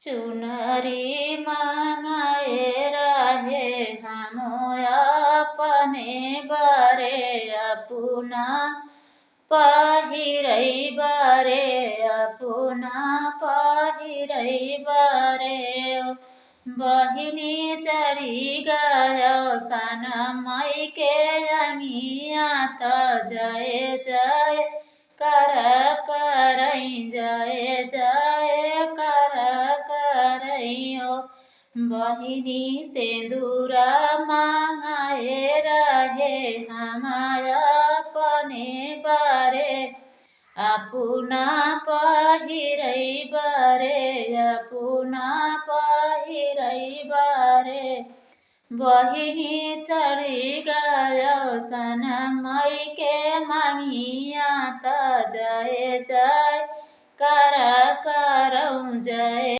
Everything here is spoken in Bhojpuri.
चुनरी मांगाएर हे हमो अपने बारे अपना पहिरै बारे अपना पहिरै बारे बहिनी चढी गयो सनमै के यङ्गिया त जय जय कर करै जय जय कर करैयो बहिनी सिन्दूरा मांगाएर हे हमाया अपने बारे अपना पहिरै बारे अपना पहिरै बारे बहिनी चढी गयो सनमै के मागिया त जय जय कर करौ जय